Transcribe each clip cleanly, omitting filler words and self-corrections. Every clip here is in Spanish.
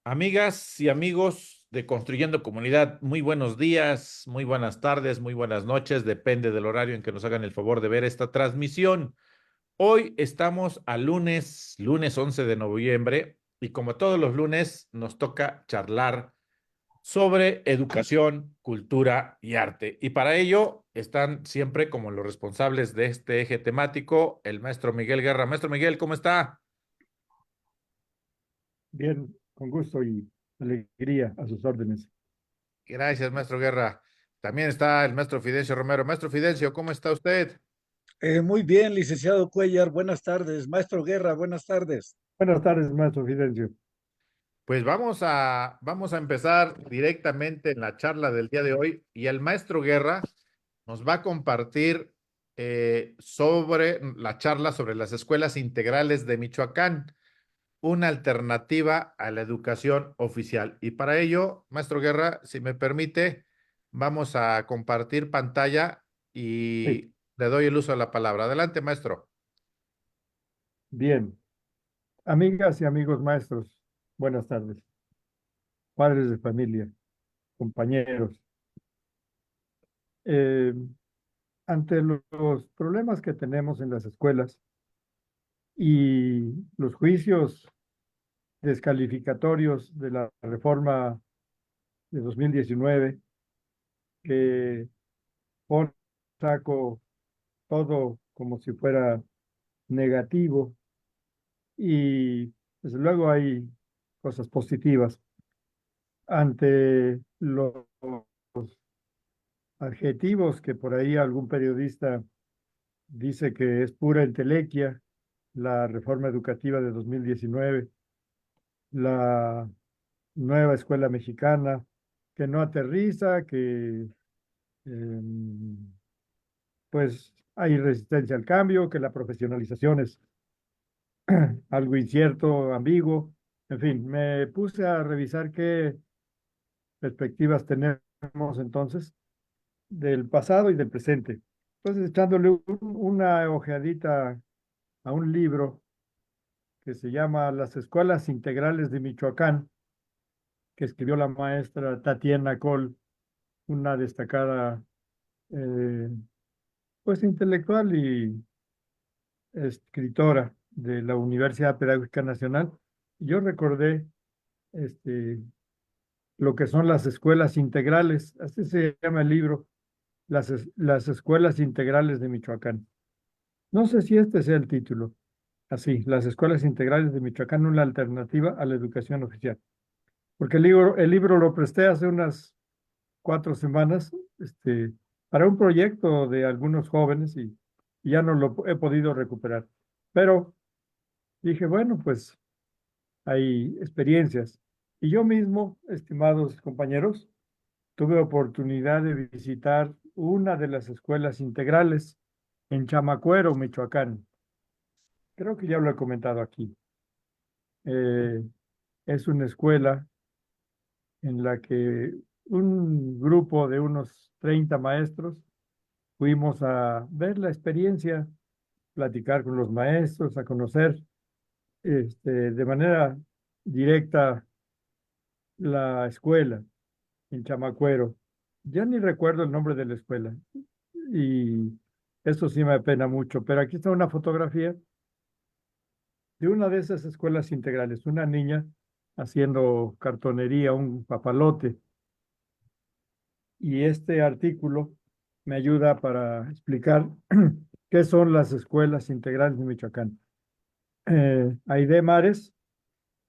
Amigas y amigos de Construyendo Comunidad, muy buenos días, muy buenas tardes, muy buenas noches, depende del horario en que nos hagan el favor de ver esta transmisión. Hoy estamos a lunes 11 de noviembre, y como todos los lunes nos toca charlar sobre educación, cultura y arte. Y para ello están siempre como los responsables de este eje temático, el maestro Miguel Guerra. Maestro Miguel, ¿cómo está? Bien, con gusto y alegría a sus órdenes. Gracias, maestro Guerra. También está el maestro Fidencio Romero. Maestro Fidencio, ¿cómo está usted? Muy bien, licenciado Cuellar, buenas tardes. Maestro Guerra, buenas tardes. Buenas tardes, maestro Fidencio. Pues vamos a empezar directamente en la charla del día de hoy, y el maestro Guerra nos va a compartir sobre la charla sobre las escuelas integrales de Michoacán, una alternativa a la educación oficial. Y para ello, maestro Guerra, si me permite, vamos a compartir pantalla Sí, y le doy el uso de la palabra. Adelante, maestro. bien. Amigas y amigos maestros, buenas tardes. Padres de familia, compañeros. Eh, ante los problemas que tenemos en las escuelas y los juicios descalificatorios de la reforma de 2019, que pone saco todo como si fuera negativo, y desde luego hay cosas positivas ante los adjetivos que por ahí algún periodista dice que es pura entelequia, la reforma educativa de 2019, la nueva escuela mexicana, que no aterriza, que pues hay resistencia al cambio, que la profesionalización es algo incierto, ambiguo. En fin, me puse a revisar qué perspectivas tenemos entonces del pasado y del presente. Entonces, echándole una ojeadita a un libro que se llama Las Escuelas Integrales de Michoacán, que escribió la maestra Tatiana Col, una destacada eh, pues intelectual y escritora de la Universidad Pedagógica Nacional. Yo recordé este, lo que son las escuelas integrales, así se llama el libro, las escuelas integrales de Michoacán. No sé si este sea el título. Así, las escuelas integrales de Michoacán, una alternativa a la educación oficial. Porque el libro lo presté hace unas 4 semanas, para un proyecto de algunos jóvenes, y ya no lo he podido recuperar. Pero dije, bueno, pues hay experiencias. Y yo mismo, estimados compañeros, tuve oportunidad de visitar una de las escuelas integrales en Chamacuero, Michoacán. Creo que ya lo he comentado aquí. Eh, es una escuela en la que un grupo de unos 30 maestros fuimos a ver la experiencia, platicar con los maestros, a conocer de manera directa la escuela en Chamacuero. Ya ni recuerdo el nombre de la escuela, y eso sí me apena mucho, pero aquí está una fotografía de una de esas escuelas integrales, una niña haciendo cartonería, un papalote. Y este artículo me ayuda para explicar qué son las escuelas integrales de Michoacán. Aide Mares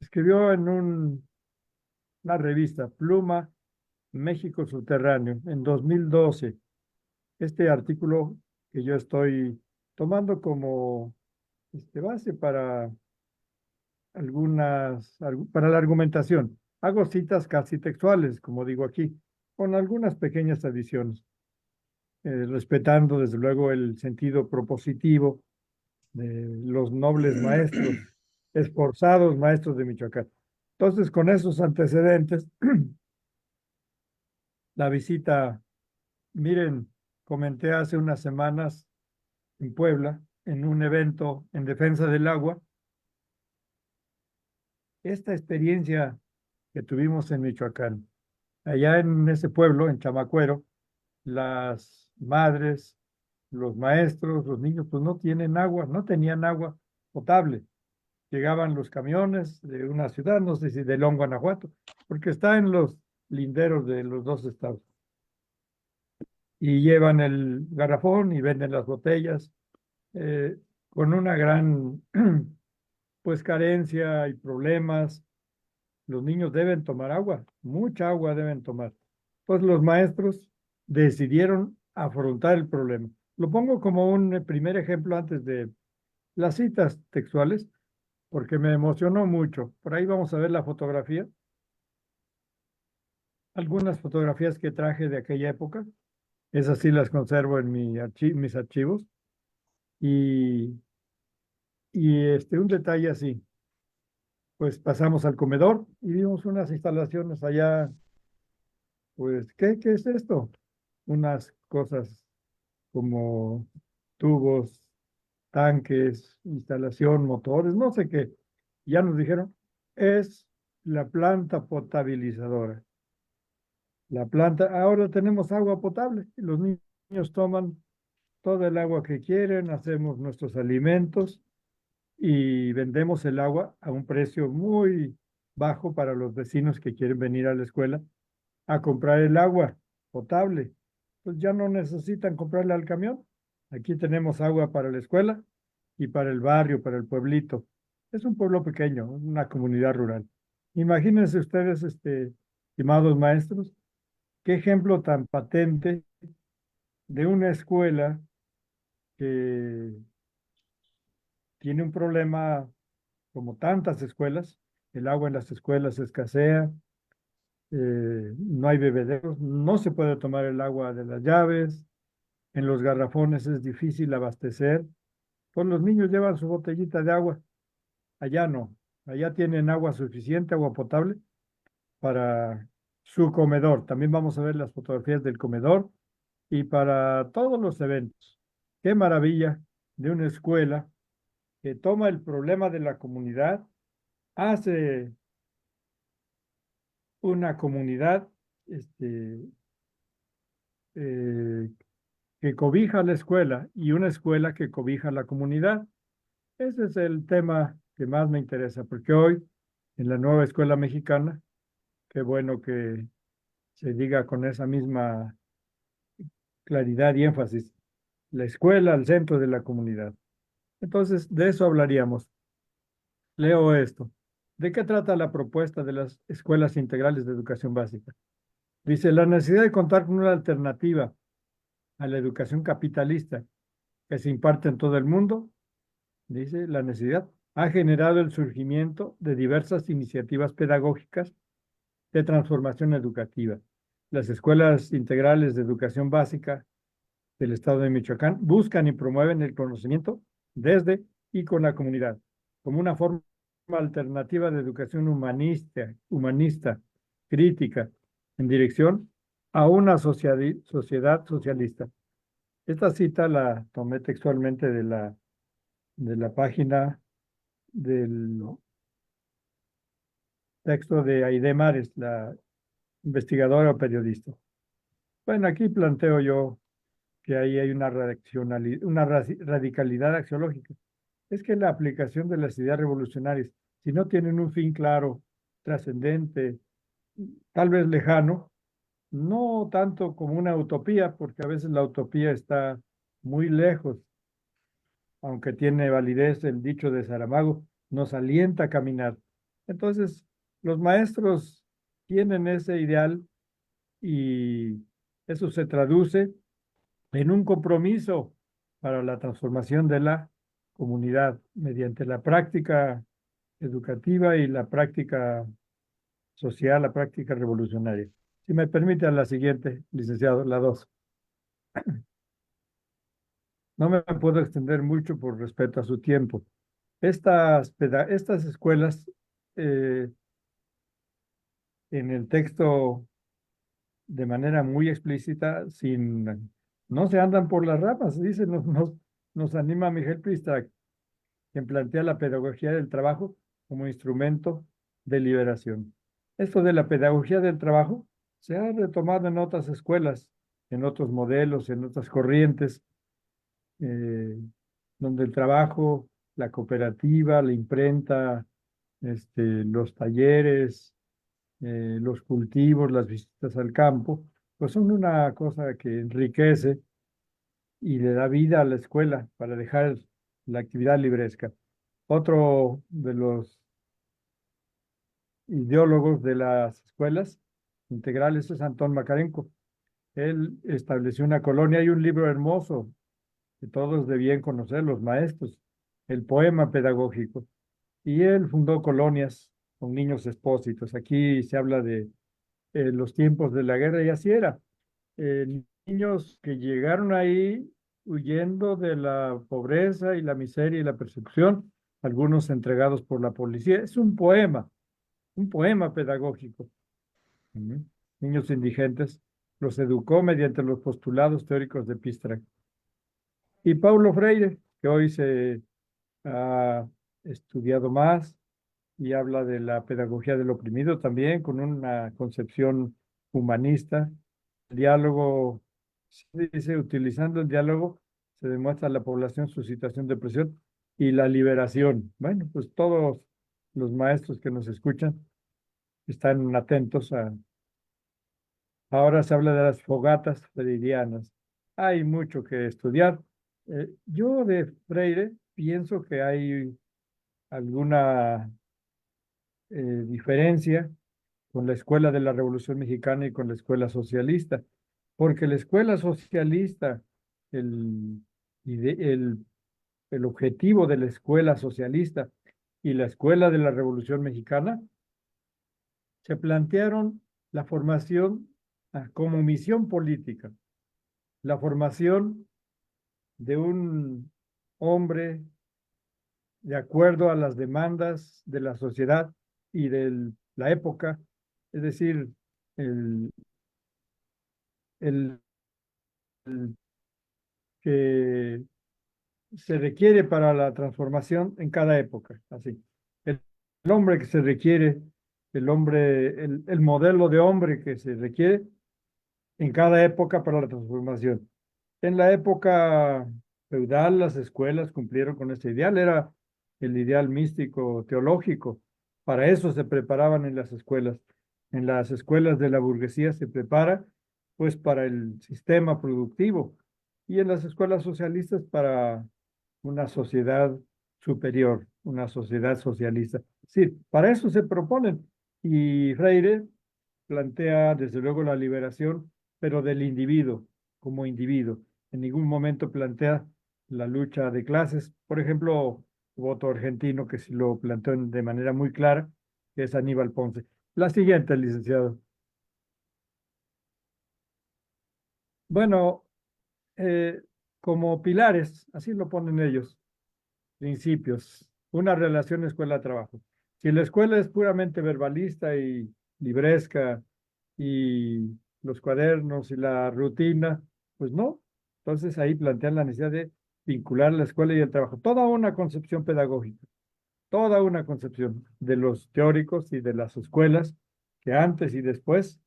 escribió en una revista, Pluma, México Subterráneo, en 2012, este artículo que yo estoy tomando como base para para la argumentación. Hago citas casi textuales, como digo aquí, con algunas pequeñas adiciones, respetando desde luego el sentido propositivo de los nobles maestros, esforzados maestros de Michoacán. Entonces, con esos antecedentes, la visita, miren, comenté hace unas semanas en Puebla, en un evento en defensa del agua, esta experiencia que tuvimos en Michoacán. Allá en ese pueblo, en Chamacuero, las madres, los maestros, los niños, pues no tienen agua, no tenían agua potable. Llegaban los camiones de una ciudad, no sé si de León, Guanajuato, porque está en los linderos de los dos estados. Y llevan el garrafón y venden las botellas eh, con una gran pues carencia y problemas. Los niños deben tomar agua, mucha agua deben tomar. Pues los maestros decidieron afrontar el problema. Lo pongo como un primer ejemplo antes de las citas textuales, porque me emocionó mucho. Por ahí vamos a ver la fotografía, algunas fotografías que traje de aquella época. Esas sí las conservo en mis archivos. Y, un detalle así, pues pasamos al comedor y vimos unas instalaciones allá, pues, ¿qué es esto? Unas cosas como tubos, tanques, instalación, motores, no sé qué. Ya nos dijeron, es la planta potabilizadora. La planta, ahora tenemos agua potable y los niños toman todo el agua que quieren, hacemos nuestros alimentos y vendemos el agua a un precio muy bajo para los vecinos que quieren venir a la escuela a comprar el agua potable. Pues ya no necesitan comprarle al camión. Aquí tenemos agua para la escuela y para el barrio, para el pueblito. Es un pueblo pequeño, una comunidad rural. Imagínense ustedes, estimados maestros, qué ejemplo tan patente de una escuela que tiene un problema como tantas escuelas. El agua en las escuelas escasea, no hay bebederos, no se puede tomar el agua de las llaves, en los garrafones es difícil abastecer. Pues los niños llevan su botellita de agua, allá no, allá tienen agua suficiente, agua potable para su comedor. También vamos a ver las fotografías del comedor y para todos los eventos. Qué maravilla de una escuela que toma el problema de la comunidad, hace una comunidad eh, que cobija la escuela y una escuela que cobija la comunidad. Ese es el tema que más me interesa, porque hoy en la nueva escuela mexicana, qué bueno que se diga con esa misma claridad y énfasis, la escuela al centro de la comunidad. Entonces, de eso hablaríamos. Leo esto. ¿De qué trata la propuesta de las escuelas integrales de educación básica? Dice, la necesidad de contar con una alternativa a la educación capitalista que se imparte en todo el mundo, dice, la necesidad ha generado el surgimiento de diversas iniciativas pedagógicas de transformación educativa. Las escuelas integrales de educación básica del estado de Michoacán buscan y promueven el conocimiento desde y con la comunidad, como una forma alternativa de educación humanista, crítica, en dirección a una sociedad socialista. Esta cita la tomé textualmente de la página del texto de Aide Mares, la investigadora o periodista. Bueno, aquí planteo yo que ahí hay una radicalidad axiológica. Es que la aplicación de las ideas revolucionarias, si no tienen un fin claro, trascendente, tal vez lejano, no tanto como una utopía, porque a veces la utopía está muy lejos, aunque tiene validez el dicho de Saramago, nos alienta a caminar. Entonces, los maestros tienen ese ideal y eso se traduce en un compromiso para la transformación de la comunidad mediante la práctica educativa y la práctica social, la práctica revolucionaria. Si me permite a la siguiente, licenciado, la 2. No me puedo extender mucho por respeto a su tiempo. Estas escuelas, eh, en el texto de manera muy explícita, no se andan por las ramas, dice, nos anima Miguel Pristak, quien plantea la pedagogía del trabajo como instrumento de liberación. Esto de la pedagogía del trabajo se ha retomado en otras escuelas, en otros modelos, en otras corrientes, eh, donde el trabajo, la cooperativa, la imprenta, los talleres, los cultivos, las visitas al campo, pues son una cosa que enriquece y le da vida a la escuela para dejar la actividad libresca. Otro de los ideólogos de las escuelas integrales es Antón Makarenko. Él estableció una colonia. Hay un libro hermoso que todos debían conocer, los maestros, el poema pedagógico. Y él fundó colonias con niños expósitos. Aquí se habla de los tiempos de la guerra y así era. Niños que llegaron ahí huyendo de la pobreza y la miseria y la persecución, algunos entregados por la policía. Es un poema pedagógico. Ujú. Niños indigentes, los educó mediante los postulados teóricos de Pistra. Y Paulo Freire, que hoy se ha estudiado más y habla de la pedagogía del oprimido también con una concepción humanista. El diálogo, se dice, utilizando el diálogo se demuestra a la población su situación de presión y la liberación. Bueno, pues todos los maestros que nos escuchan están atentos a. Ahora se habla de las fogatas freirianas. Hay mucho que estudiar. Yo de Freire pienso que hay alguna diferencia con la escuela de la Revolución Mexicana y con la escuela socialista, porque la escuela socialista, el, el objetivo de la escuela socialista y la escuela de la Revolución Mexicana se plantearon la formación como misión política, la formación de un hombre de acuerdo a las demandas de la sociedad y de la época, es decir, el, el, el que se requiere para la transformación en cada época, así. El hombre que se requiere, el hombre, el modelo de hombre que se requiere en cada época para la transformación. En la época feudal, las escuelas cumplieron con ese ideal, era el ideal místico teológico. Para eso se preparaban en las escuelas. En las escuelas de la burguesía se prepara, pues, para el sistema productivo y en las escuelas socialistas para una sociedad superior, una sociedad socialista. Sí, para eso se proponen. Y Freire plantea, desde luego, la liberación, pero del individuo, como individuo. En ningún momento plantea la lucha de clases. Por ejemplo, voto argentino, que sí lo planteó de manera muy clara, que es Aníbal Ponce. La siguiente, licenciado. Bueno, eh, como pilares, así lo ponen ellos, principios, una relación escuela-trabajo. Si la escuela es puramente verbalista y libresca y los cuadernos y la rutina, pues no. Entonces ahí plantean la necesidad de vincular la escuela y el trabajo. Toda una concepción pedagógica, toda una concepción de los teóricos y de las escuelas que antes y después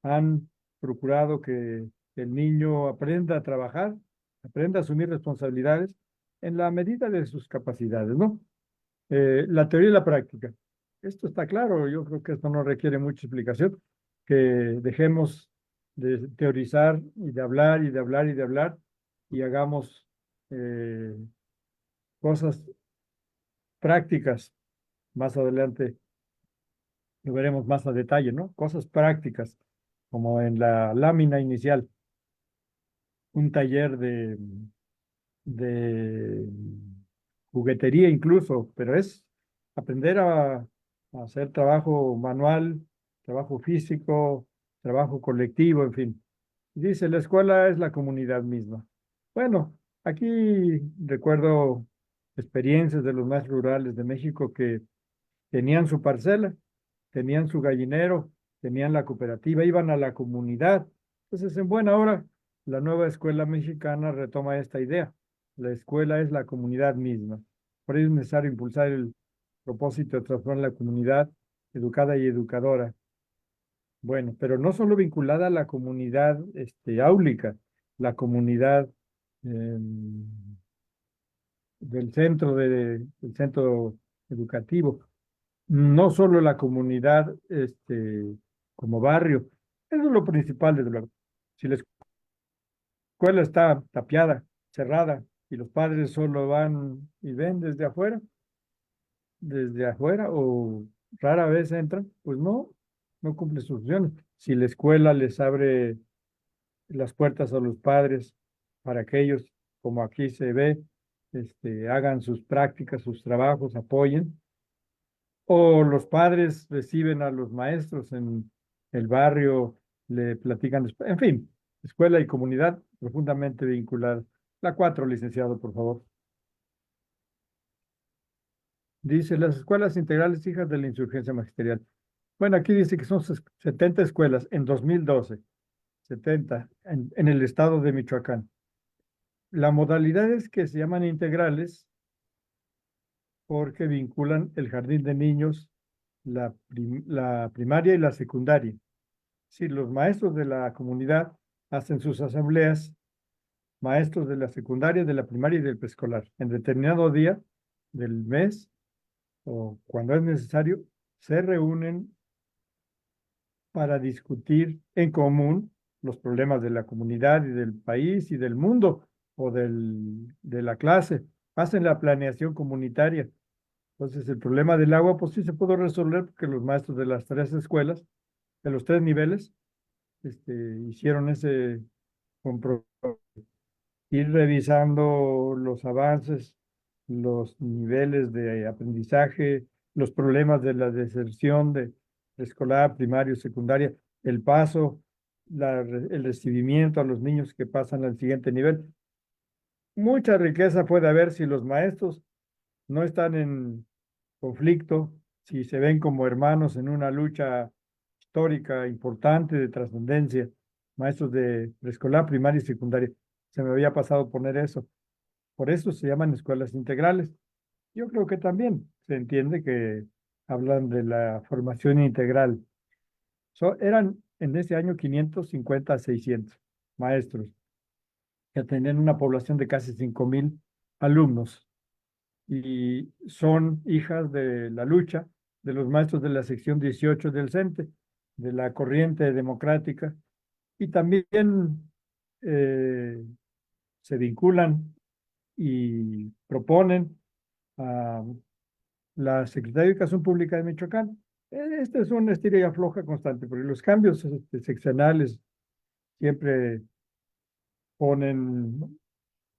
han procurado que el niño aprenda a trabajar, aprenda a asumir responsabilidades en la medida de sus capacidades, ¿no? La teoría y la práctica. Esto está claro, yo creo que esto no requiere mucha explicación, que dejemos de teorizar y de hablar y de hablar y de hablar y hagamos eh, cosas prácticas. Más adelante lo veremos más a detalle, ¿no? Cosas prácticas, como en la lámina inicial, un taller de juguetería incluso, pero es aprender a hacer trabajo manual, trabajo físico, trabajo colectivo, en fin. Dice, la escuela es la comunidad misma. Bueno, aquí recuerdo experiencias de los más rurales de México que tenían su parcela, tenían su gallinero, tenían la cooperativa, iban a la comunidad. Entonces, en buena hora, la nueva escuela mexicana retoma esta idea. La escuela es la comunidad misma. Por ello es necesario impulsar el propósito de transformar la comunidad educada y educadora Bueno, pero no solo vinculada a la comunidad áulica, la comunidad em, del centro educativo, no solo la comunidad como barrio. Eso es lo principal, desde luego. Si la escuela está tapiada, cerrada, y los padres solo van y ven desde afuera o rara vez entran, pues no cumple sus funciones. Si la escuela les abre las puertas a los padres para que ellos, como aquí se ve, hagan sus prácticas, sus trabajos, apoyen, o los padres reciben a los maestros en el barrio, le platican, en fin, escuela y comunidad profundamente vinculadas. La 4, licenciado, por favor. Dice, las escuelas integrales hijas de la insurgencia magisterial. Bueno, aquí dice que son 70 escuelas en 2012, 70 en el estado de Michoacán. La modalidad es que se llaman integrales porque vinculan el jardín de niños, la primaria y la secundaria. Si los maestros de la comunidad hacen sus asambleas, maestros de la secundaria, de la primaria y del preescolar, en determinado día del mes o cuando es necesario, se reúnen para discutir en común los problemas de la comunidad y del país y del mundo o de la clase. Hacen la planeación comunitaria. Entonces, el problema del agua, pues sí se pudo resolver porque los maestros de las 3 escuelas, de los 3 niveles, hicieron ese compromiso. Ir revisando los avances, los niveles de aprendizaje, los problemas de la deserción de escolar, primario, secundaria, el paso, el recibimiento a los niños que pasan al siguiente nivel. Mucha riqueza puede haber si los maestros no están en conflicto, si se ven como hermanos en una lucha histórica importante de trascendencia, maestros de preescolar, primaria y secundaria. Se me había pasado poner eso. Por eso se llaman escuelas integrales. Yo creo que también se entiende que hablan de la formación integral. Eran en ese año 550 a 600 maestros que tenían una población de casi 5,000 alumnos y son hijas de la lucha de los maestros de la sección 18 del CENTE, de la corriente democrática, y también eh, se vinculan y proponen a la Secretaría de Educación Pública de Michoacán. Este es un estira y afloja constante, porque los cambios seccionales siempre ponen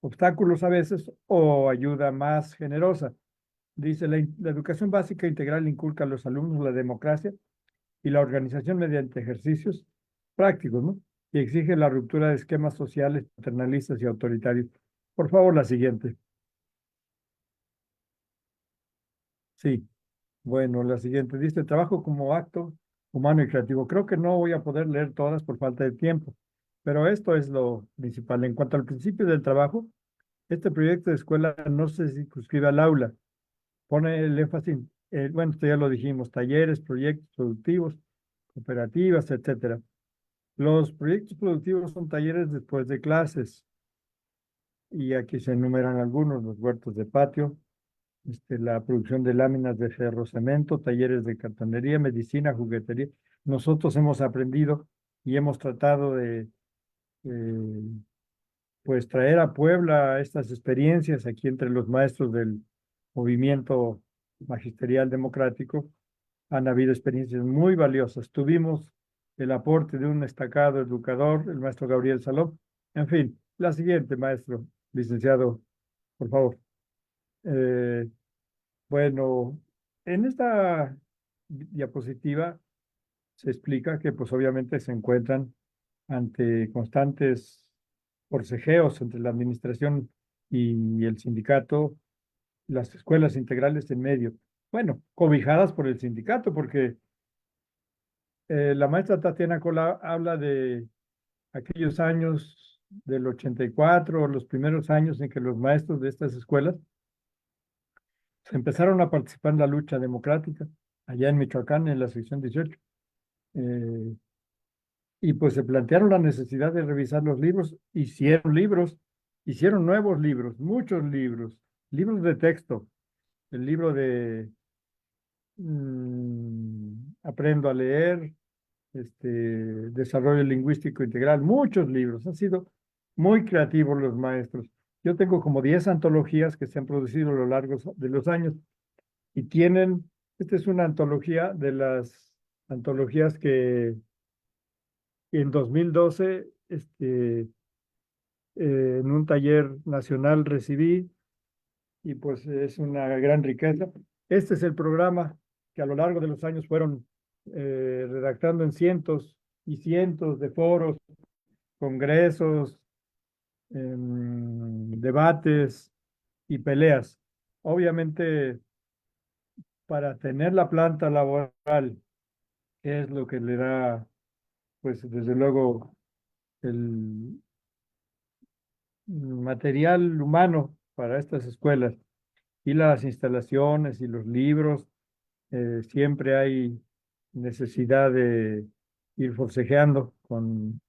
obstáculos a veces o ayuda más generosa. Dice, la educación básica integral inculca a los alumnos la democracia y la organización mediante ejercicios prácticos, ¿no? Y exige la ruptura de esquemas sociales paternalistas y autoritarios. Por favor, la siguiente. Sí, bueno, la siguiente. Dice, trabajo como acto humano y creativo. Creo que no voy a poder leer todas por falta de tiempo, pero esto es lo principal. En cuanto al principio del trabajo, este proyecto de escuela no se circunscribe al aula. Pone el énfasis, bueno, esto ya lo dijimos, talleres, proyectos productivos, cooperativas, etcétera. Los proyectos productivos son talleres después de clases y aquí se enumeran algunos, los huertos de patio, la producción de láminas de ferro cemento, talleres de cartonería, medicina, juguetería. Nosotros hemos aprendido y hemos tratado de eh, pues traer a Puebla estas experiencias aquí entre los maestros del movimiento magisterial democrático. Han habido experiencias muy valiosas. Tuvimos el aporte de un destacado educador, el maestro Gabriel Salón. En fin, la siguiente, maestro, licenciado, por favor. Eh, bueno, en esta diapositiva se explica que pues obviamente se encuentran ante constantes forcejeos entre la administración y el sindicato, las escuelas integrales en medio. Bueno, cobijadas por el sindicato, porque la maestra Tatiana Cola habla de aquellos años del 84, los primeros años en que los maestros de estas escuelas se empezaron a participar en la lucha democrática, allá en Michoacán, en la sección 18. Y pues se plantearon la necesidad de revisar los libros, hicieron nuevos libros, muchos libros, libros de texto, el libro de Aprendo a leer, Desarrollo Lingüístico Integral, muchos libros, han sido muy creativos los maestros. Yo tengo como 10 antologías que se han producido a lo largo de los años y esta es una antología de las antologías que en 2012, en un taller nacional recibí y pues es una gran riqueza. Este es el programa que a lo largo de los años fueron redactando en cientos y cientos de foros, congresos, debates y peleas. Obviamente, para tener la planta laboral, que es lo que le da, pues desde luego, el material humano para estas escuelas y las instalaciones y los libros, siempre hay necesidad de ir forcejeando con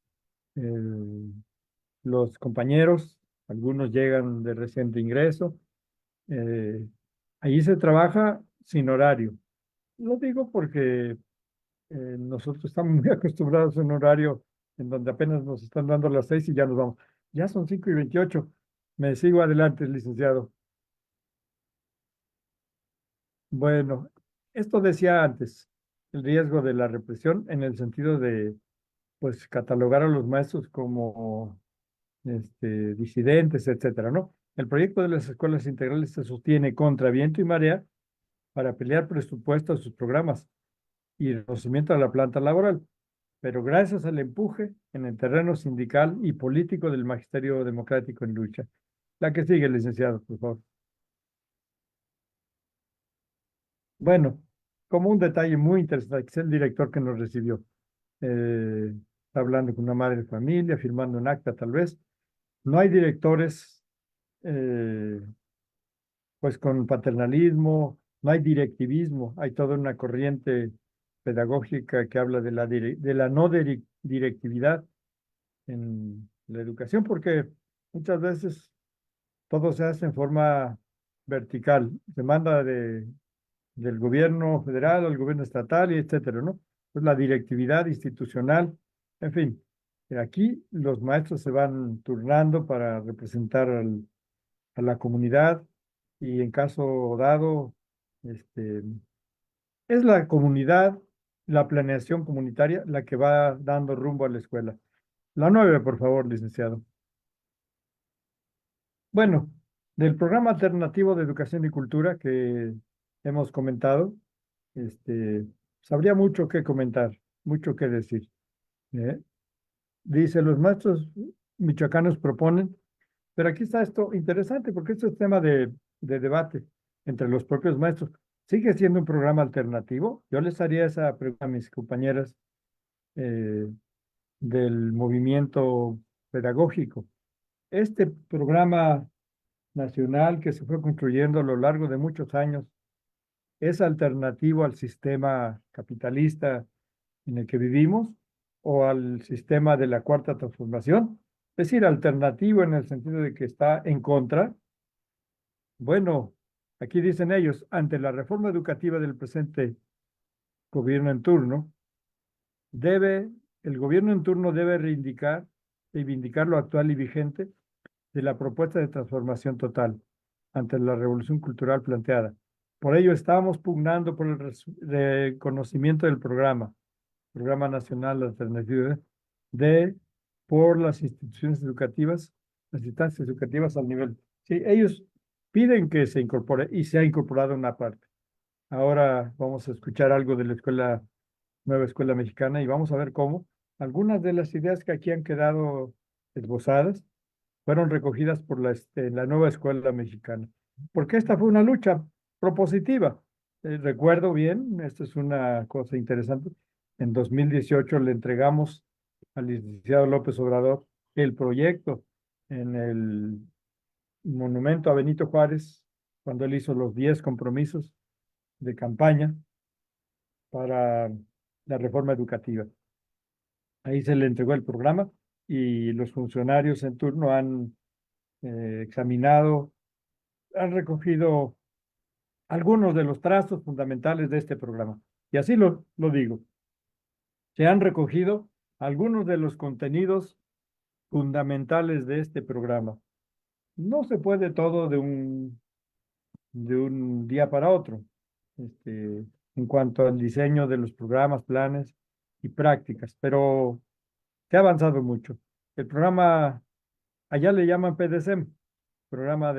eh, los compañeros, algunos llegan de reciente ingreso. eh, Allí se trabaja sin horario. Lo digo porque nosotros estamos muy acostumbrados a un horario en donde apenas nos están dando las 6 y ya nos vamos. Ya son 5:28. Me sigo adelante, licenciado. Bueno, esto decía antes, el riesgo de la represión en el sentido de, pues, catalogar a los maestros como disidentes, etcétera, ¿no? El proyecto de las escuelas integrales se sostiene contra viento y marea para pelear presupuesto a sus programas y reconocimiento a la planta laboral, pero gracias al empuje en el terreno sindical y político del magisterio democrático en lucha. La que sigue, licenciado, por favor. Bueno, como un detalle muy interesante, que es el director que nos recibió. Eh, Está hablando con una madre de familia, firmando un acta tal vez. No hay directores eh, pues con paternalismo, no hay directivismo, hay toda una corriente pedagógica que habla de la no directividad en la educación, porque muchas veces todo se hace en forma vertical, se manda del gobierno federal al gobierno estatal y etcétera, ¿no? Pues la directividad institucional, en fin, aquí los maestros se van turnando para representar a la comunidad y en caso dado, este, es la comunidad, la planeación comunitaria la que va dando rumbo a la escuela. La 9, por favor, licenciado. Bueno, del programa alternativo de educación y cultura que hemos comentado, habría mucho que comentar, mucho que decir. ¿Eh? Dice, los maestros michoacanos proponen, pero aquí está esto interesante porque esto es tema de debate entre los propios maestros. ¿Sigue siendo un programa alternativo? Yo les haría esa pregunta a mis compañeras eh, del movimiento pedagógico. Este programa nacional que se fue construyendo a lo largo de muchos años es alternativo al sistema capitalista en el que vivimos o al sistema de la cuarta transformación. Es decir, alternativo en el sentido de que está en contra. Bueno, aquí dicen ellos, ante la reforma educativa del presente gobierno en turno, debe, el gobierno en turno debe reivindicar lo actual y vigente de la propuesta de transformación total ante la revolución cultural planteada. Por ello, estamos pugnando por el reconocimiento del Programa Nacional Alternativo de, por las instituciones educativas, las instancias educativas al nivel. Sí, ellos piden que se incorpore y se ha incorporado una parte. Ahora vamos a escuchar algo de la nueva escuela mexicana y vamos a ver cómo algunas de las ideas que aquí han quedado esbozadas fueron recogidas por la nueva escuela mexicana. Porque esta fue una lucha propositiva. Recuerdo bien, esto es una cosa interesante, en 2018 le entregamos al licenciado López Obrador el proyecto en el monumento a Benito Juárez, cuando él hizo los 10 compromisos de campaña para la reforma educativa. Ahí se le entregó el programa y los funcionarios en turno han examinado, han recogido algunos de los trazos fundamentales de este programa. Y así lo digo, se han recogido algunos de los contenidos fundamentales de este programa. No se puede todo de un día para otro, en cuanto al diseño de los programas, planes y prácticas, pero se ha avanzado mucho. El programa, allá le llaman PDCEM, Programa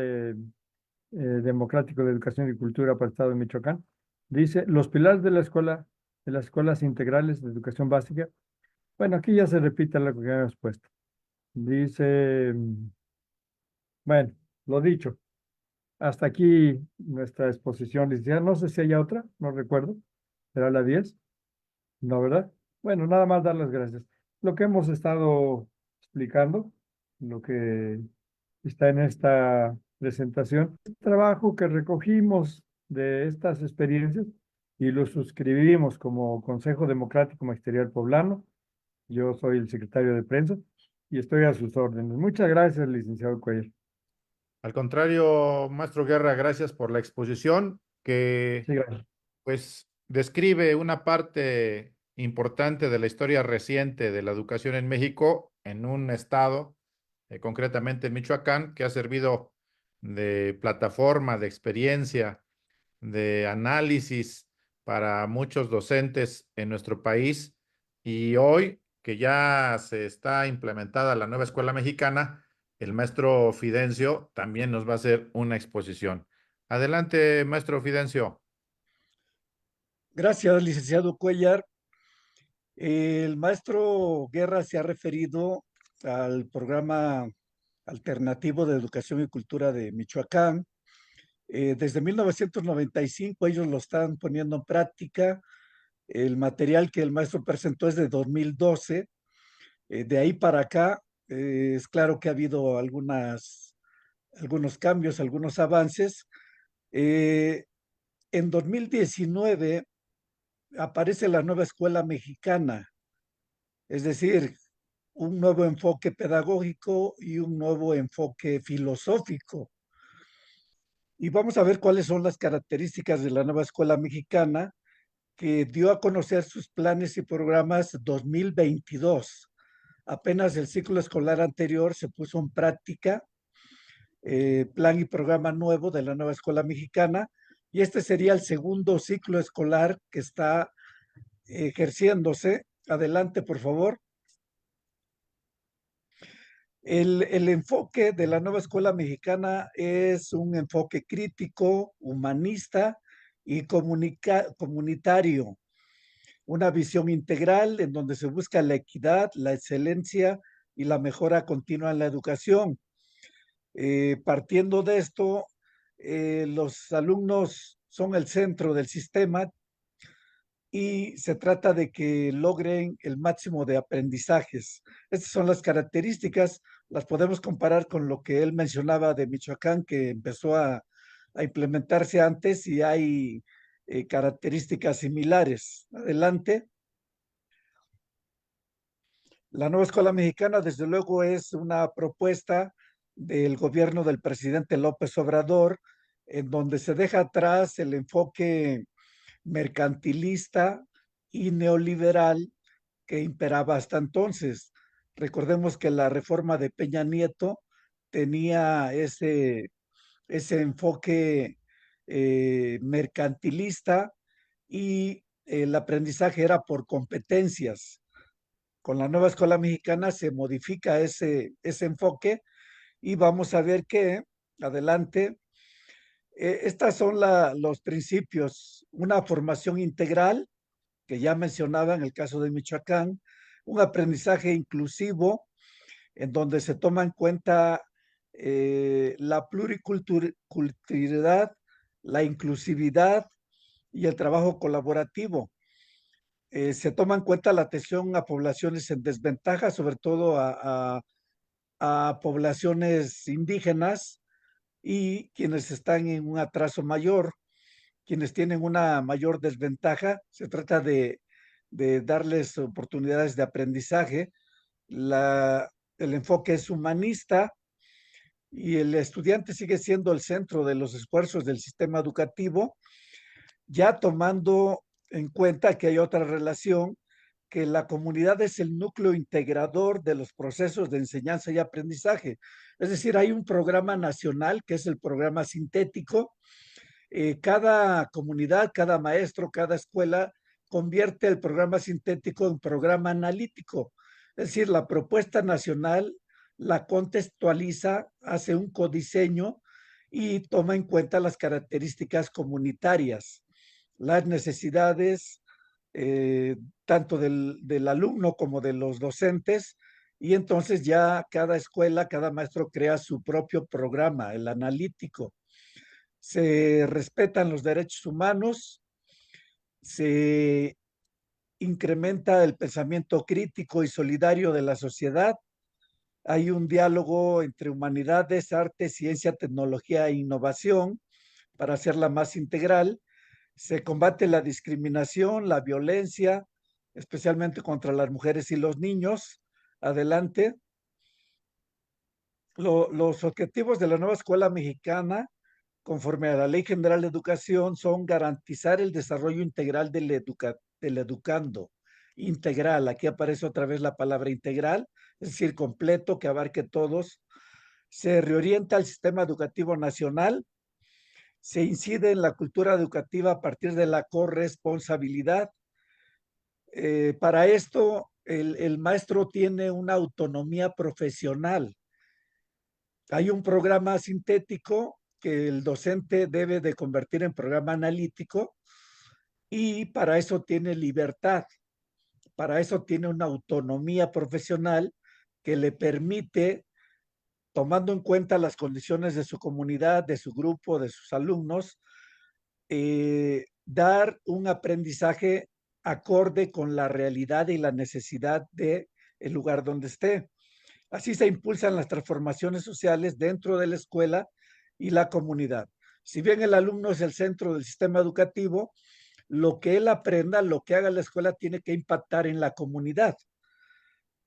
Democrático de Educación y Cultura para el Estado de Michoacán. Dice, los pilares de la escuela, de las escuelas integrales de educación básica. Bueno, aquí ya se repite lo que hemos puesto. Dice, bueno, lo dicho, hasta aquí nuestra exposición, licenciada. No sé si hay otra, no recuerdo. ¿Será la 10? No, ¿verdad? Bueno, nada más dar las gracias. Lo que hemos estado explicando, lo que está en esta presentación, el trabajo que recogimos de estas experiencias y lo suscribimos como Consejo Democrático Magisterial Poblano. Yo soy el secretario de prensa y estoy a sus órdenes. Muchas gracias, licenciado Cuellar. Al contrario, maestro Guerra, gracias por la exposición que Sí, gracias. pues describe una parte importante de la historia reciente de la educación en México en un estado, concretamente en Michoacán, que ha servido de plataforma, de experiencia, de análisis para muchos docentes en nuestro país. Y hoy, que ya se está implementada la nueva escuela mexicana, el maestro Fidencio también nos va a hacer una exposición. Adelante, maestro Fidencio. Gracias, licenciado Cuellar. El maestro Guerra se ha referido al programa alternativo de educación y cultura de Michoacán. Desde 1995 ellos lo están poniendo en práctica. El material que el maestro presentó es de 2012. De ahí para acá, es claro que ha habido algunos cambios, algunos avances. Eh, en 2019 aparece la nueva escuela mexicana, es decir, un nuevo enfoque pedagógico y un nuevo enfoque filosófico. Y vamos a ver cuáles son las características de la nueva escuela mexicana que dio a conocer sus planes y programas 2022. Apenas el ciclo escolar anterior se puso en práctica, plan y programa nuevo de la nueva escuela mexicana, y este sería el segundo ciclo escolar que está ejerciéndose. Adelante, por favor. El enfoque de la nueva escuela mexicana es un enfoque crítico, humanista y comunitario, una visión integral en donde se busca la equidad, la excelencia y la mejora continua en la educación. Partiendo de esto, los alumnos son el centro del sistema y se trata de que logren el máximo de aprendizajes. Estas son las características, las podemos comparar con lo que él mencionaba de Michoacán, que empezó a implementarse antes y hay características similares. Adelante. La nueva escuela mexicana, desde luego, es una propuesta del gobierno del presidente López Obrador, en donde se deja atrás el enfoque mercantilista y neoliberal que imperaba hasta entonces. Recordemos que la reforma de Peña Nieto tenía ese enfoque mercantilista y el aprendizaje era por competencias. Con la nueva escuela mexicana se modifica ese enfoque y vamos a ver que, adelante, estas son los principios, una formación integral, que ya mencionaba en el caso de Michoacán, un aprendizaje inclusivo, en donde se toma en cuenta la pluriculturalidad, la inclusividad y el trabajo colaborativo. Se toma en cuenta la atención a poblaciones en desventaja, sobre todo a poblaciones indígenas y quienes están en un atraso mayor, quienes tienen una mayor desventaja. Se trata de darles oportunidades de aprendizaje. El enfoque es humanista y el estudiante sigue siendo el centro de los esfuerzos del sistema educativo, ya tomando en cuenta que hay otra relación, que la comunidad es el núcleo integrador de los procesos de enseñanza y aprendizaje. Es decir, hay un programa nacional que es el programa sintético. Cada comunidad, cada maestro, cada escuela convierte el programa sintético en programa analítico. Es decir, la propuesta nacional la contextualiza, hace un codiseño y toma en cuenta las características comunitarias, las necesidades tanto del alumno como de los docentes, y entonces ya cada escuela, cada maestro crea su propio programa, el analítico. Se respetan los derechos humanos, se incrementa el pensamiento crítico y solidario de la sociedad, hay un diálogo entre humanidades, arte, ciencia, tecnología e innovación para hacerla más integral. Se combate la discriminación, la violencia, especialmente contra las mujeres y los niños. Adelante. Los objetivos de la nueva escuela mexicana, conforme a la Ley General de Educación, son garantizar el desarrollo integral del educando. Integral, aquí aparece otra vez la palabra integral, es decir, completo, que abarque todos. Se reorienta el sistema educativo nacional, se incide en la cultura educativa a partir de la corresponsabilidad. Para esto, el maestro tiene una autonomía profesional. Hay un programa sintético que el docente debe de convertir en programa analítico y para eso tiene libertad, para eso tiene una autonomía profesional que le permite, tomando en cuenta las condiciones de su comunidad, de su grupo, de sus alumnos, dar un aprendizaje acorde con la realidad y la necesidad del lugar donde esté. Así se impulsan las transformaciones sociales dentro de la escuela y la comunidad. Si bien el alumno es el centro del sistema educativo, lo que él aprenda, lo que haga la escuela, tiene que impactar en la comunidad.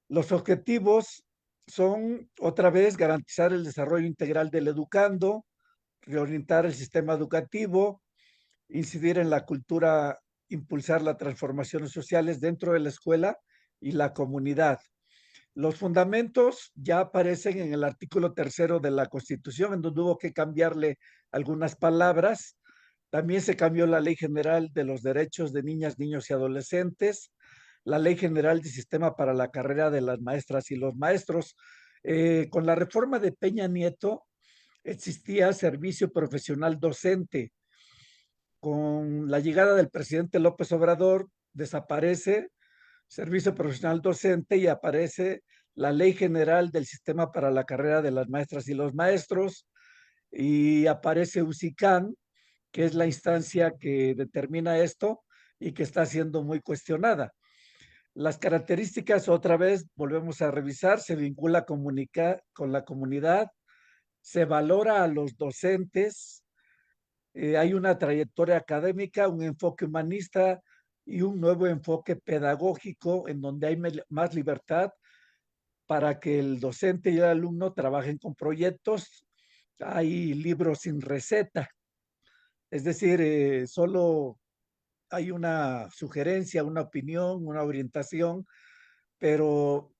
Los objetivos son, otra vez, garantizar el desarrollo integral del educando, reorientar el sistema educativo, incidir en la cultura, impulsar las transformaciones sociales dentro de la escuela y la comunidad. Los fundamentos ya aparecen en el artículo 3 de la Constitución, en donde hubo que cambiarle algunas palabras. También se cambió la Ley General de los Derechos de Niñas, Niños y Adolescentes, la Ley General del Sistema para la Carrera de las Maestras y los Maestros. Con la reforma de Peña Nieto existía servicio profesional docente. Con la llegada del presidente López Obrador desaparece servicio profesional docente y aparece la Ley General del Sistema para la Carrera de las Maestras y los Maestros, y aparece UCICAN, que es la instancia que determina esto y que está siendo muy cuestionada. Las características, otra vez, volvemos a revisar, se vincula con la comunidad, se valora a los docentes, hay una trayectoria académica, un enfoque humanista y un nuevo enfoque pedagógico en donde hay más libertad para que el docente y el alumno trabajen con proyectos. Hay libros sin receta, es decir, solo hay una sugerencia, una opinión, una orientación, pero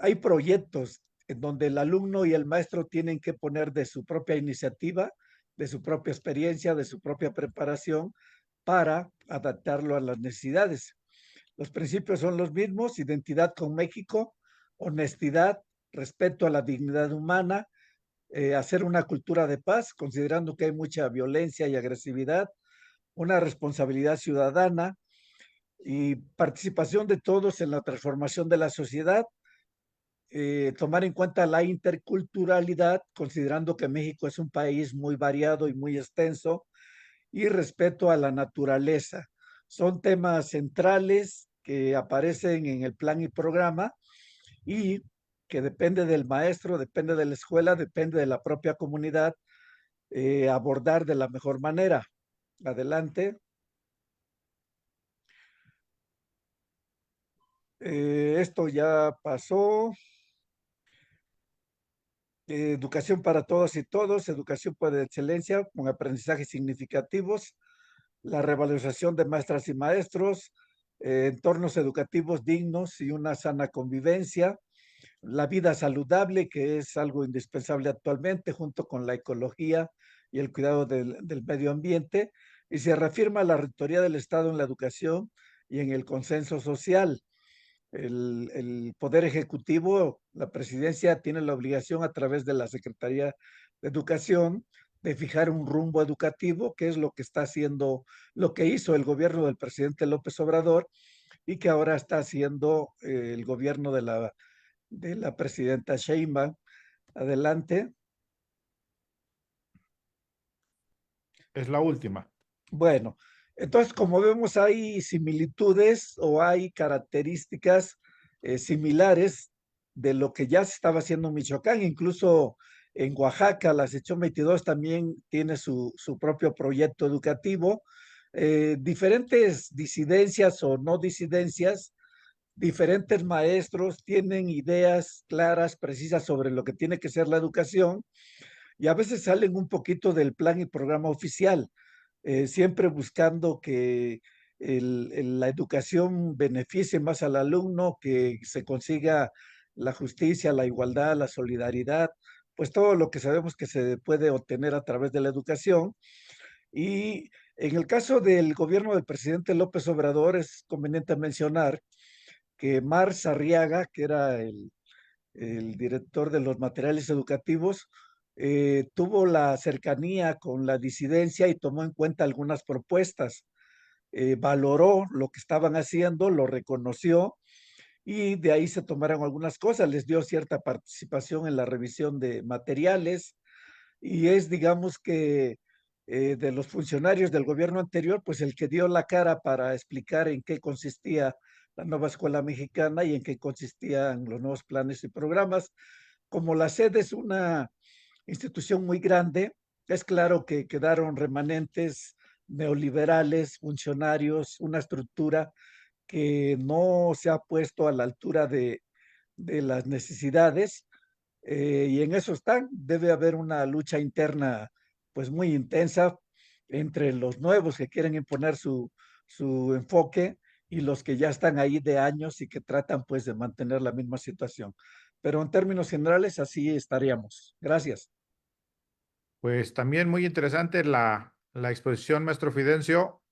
hay proyectos en donde el alumno y el maestro tienen que poner de su propia iniciativa, de su propia experiencia, de su propia preparación para adaptarlo a las necesidades. Los principios son los mismos: identidad con México, honestidad, respeto a la dignidad humana, hacer una cultura de paz, considerando que hay mucha violencia y agresividad, una responsabilidad ciudadana y participación de todos en la transformación de la sociedad, tomar en cuenta la interculturalidad, considerando que México es un país muy variado y muy extenso, y respeto a la naturaleza. Son temas centrales que aparecen en el plan y programa y que depende del maestro, depende de la escuela, depende de la propia comunidad, abordar de la mejor manera. Adelante. Esto ya pasó. Educación para todos y todos, educación por excelencia con aprendizajes significativos, la revalorización de maestras y maestros, entornos educativos dignos y una sana convivencia, la vida saludable, que es algo indispensable actualmente, junto con la ecología y el cuidado del medio ambiente, y se reafirma la rectoría del Estado en la educación y en el consenso social. El Poder Ejecutivo, la presidencia, tiene la obligación a través de la Secretaría de Educación de fijar un rumbo educativo, que es lo que está haciendo, lo que hizo el gobierno del presidente López Obrador y que ahora está haciendo el gobierno de la presidenta Sheinbaum. Adelante. Es la última. Bueno, entonces, como vemos, hay similitudes o hay características similares de lo que ya se estaba haciendo en Michoacán. Incluso en Oaxaca, la sección 22 también tiene su propio proyecto educativo. Diferentes disidencias o no disidencias, diferentes maestros tienen ideas claras, precisas sobre lo que tiene que ser la educación y a veces salen un poquito del plan y programa oficial, siempre buscando que la educación beneficie más al alumno, que se consiga la justicia, la igualdad, la solidaridad, pues todo lo que sabemos que se puede obtener a través de la educación. Y en el caso del gobierno del presidente López Obrador, es conveniente mencionar que Mar Sarriaga, que era el director de los materiales educativos, tuvo la cercanía con la disidencia y tomó en cuenta algunas propuestas. Valoró lo que estaban haciendo, lo reconoció y de ahí se tomaron algunas cosas, les dio cierta participación en la revisión de materiales y es, digamos que, de los funcionarios del gobierno anterior, pues el que dio la cara para explicar en qué consistía la nueva escuela mexicana y en qué consistían los nuevos planes y programas. Como la sede es una institución muy grande, es claro que quedaron remanentes neoliberales, funcionarios, una estructura que no se ha puesto a la altura de las necesidades, y en eso están. Debe haber una lucha interna pues muy intensa entre los nuevos que quieren imponer su enfoque y los que ya están ahí de años y que tratan pues de mantener la misma situación. Pero en términos generales así estaríamos. Gracias. Pues también muy interesante la exposición, maestro Fidencio.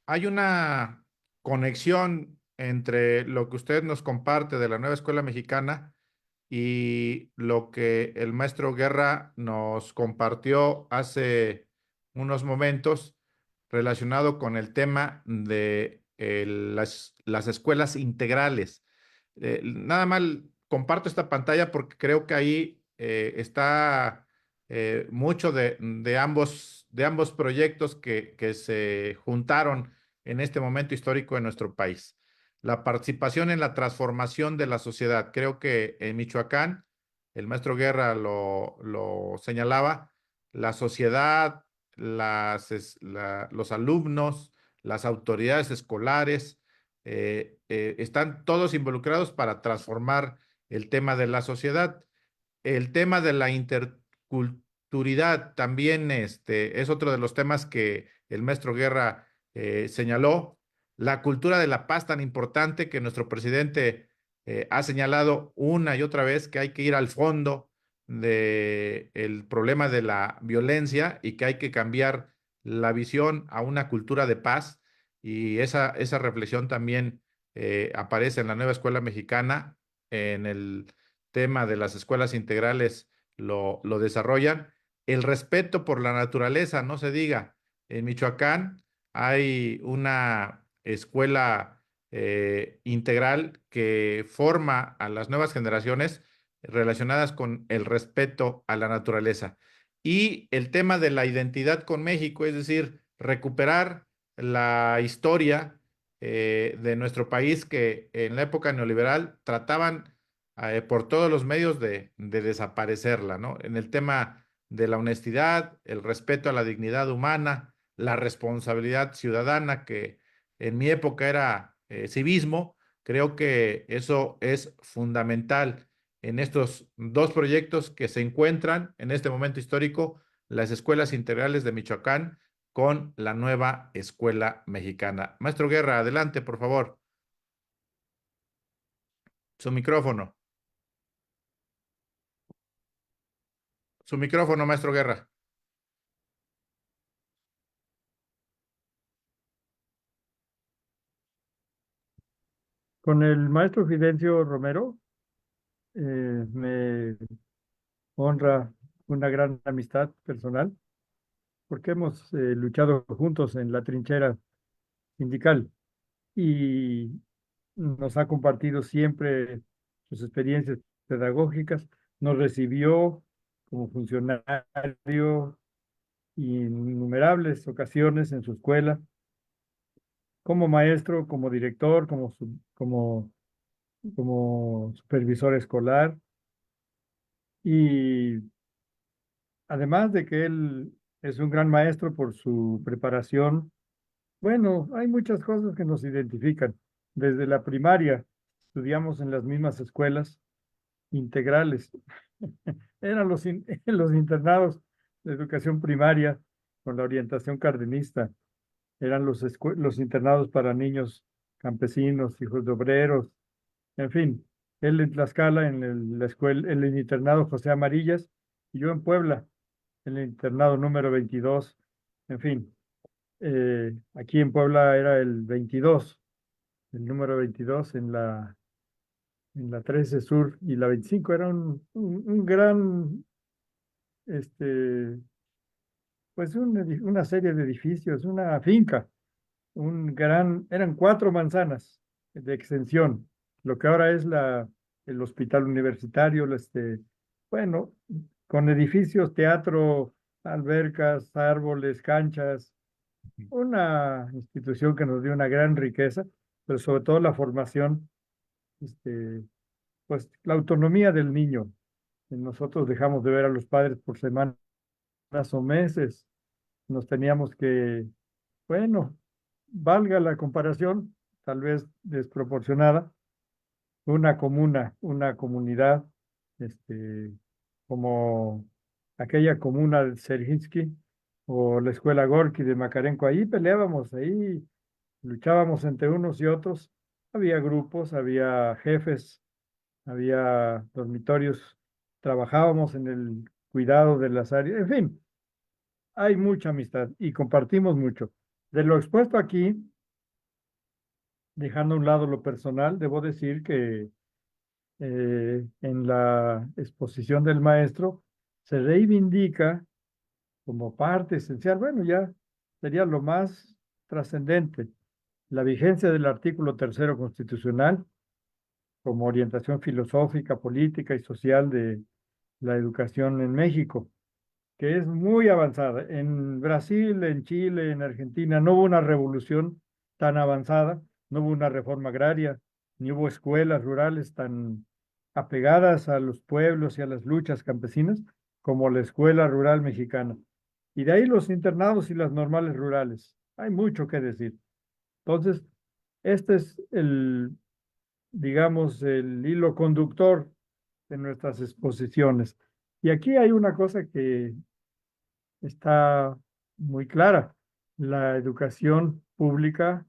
Hay una conexión entre lo que usted nos comparte de la nueva escuela mexicana y lo que el maestro Guerra nos compartió hace unos momentos relacionado con el tema de las escuelas integrales. Nada mal comparto esta pantalla porque creo que ahí está mucho de ambos proyectos que se juntaron en este momento histórico de nuestro país. La participación en la transformación de la sociedad. Creo que en Michoacán, el maestro Guerra lo señalaba, la sociedad, los alumnos, las autoridades escolares, están todos involucrados para transformar el tema de la sociedad. El tema de la interculturalidad también es otro de los temas que el maestro Guerra señaló. La cultura de la paz tan importante que nuestro presidente ha señalado una y otra vez que hay que ir al fondo del problema de la violencia y que hay que cambiar la visión a una cultura de paz. Y esa reflexión también aparece en la nueva escuela mexicana, en el tema de las escuelas integrales lo desarrollan. El respeto por la naturaleza, no se diga. En Michoacán hay una escuela integral que forma a las nuevas generaciones relacionadas con el respeto a la naturaleza. Y el tema de la identidad con México, es decir, recuperar la historia de nuestro país que en la época neoliberal trataban por todos los medios de desaparecerla, ¿no? En el tema de la honestidad, el respeto a la dignidad humana, la responsabilidad ciudadana, que en mi época era civismo, Creo que eso es fundamental en estos dos proyectos que se encuentran en este momento histórico, las escuelas integrales de Michoacán con la nueva escuela mexicana. Maestro Guerra, adelante, por favor. Su micrófono. Su micrófono, maestro Guerra. Con el maestro Fidencio Romero me honra una gran amistad personal porque hemos luchado juntos en la trinchera sindical y nos ha compartido siempre sus experiencias pedagógicas, nos recibió como funcionario innumerables ocasiones en su escuela, como maestro, como director, como supervisor escolar y además de que él es un gran maestro por su preparación. Bueno, hay muchas cosas que nos identifican. Desde la primaria estudiamos en las mismas escuelas integrales. Eran los internados de educación primaria con la orientación cardenista. Eran los internados para niños campesinos, hijos de obreros, en fin. Él en Tlaxcala, la escuela, en el internado José Amarillas, y yo en Puebla, en el internado número 22. En fin, aquí en Puebla era el 22, el número 22 en la 13 Sur y la 25. Era un gran, este, pues una serie de edificios, una finca, eran 4 manzanas de extensión, lo que ahora es el hospital universitario, bueno, con edificios, teatro, albercas, árboles, canchas, una institución que nos dio una gran riqueza, pero sobre todo la formación, pues la autonomía del niño. Nosotros dejamos de ver a los padres por semanas o meses. Nos teníamos que, bueno, valga la comparación, tal vez desproporcionada, una comuna, una comunidad, como aquella comuna de Serginsky o la escuela Gorky de Macarenco. Ahí peleábamos, ahí luchábamos entre unos y otros. Había grupos, había jefes, había dormitorios, trabajábamos en el cuidado de las áreas, en fin, hay mucha amistad y compartimos mucho. De lo expuesto aquí, dejando a un lado lo personal, debo decir que en la exposición del maestro se reivindica como parte esencial, bueno, ya sería lo más trascendente, la vigencia del artículo 3º constitucional como orientación filosófica, política y social de la educación en México, que es muy avanzada. En Brasil, en Chile, en Argentina no hubo una revolución tan avanzada, no hubo una reforma agraria, ni hubo escuelas rurales tan apegadas a los pueblos y a las luchas campesinas como la escuela rural mexicana. Y de ahí los internados y las normales rurales. Hay mucho que decir. Entonces, este es digamos, el hilo conductor de nuestras exposiciones. Y aquí hay una cosa que está muy clara. La educación pública,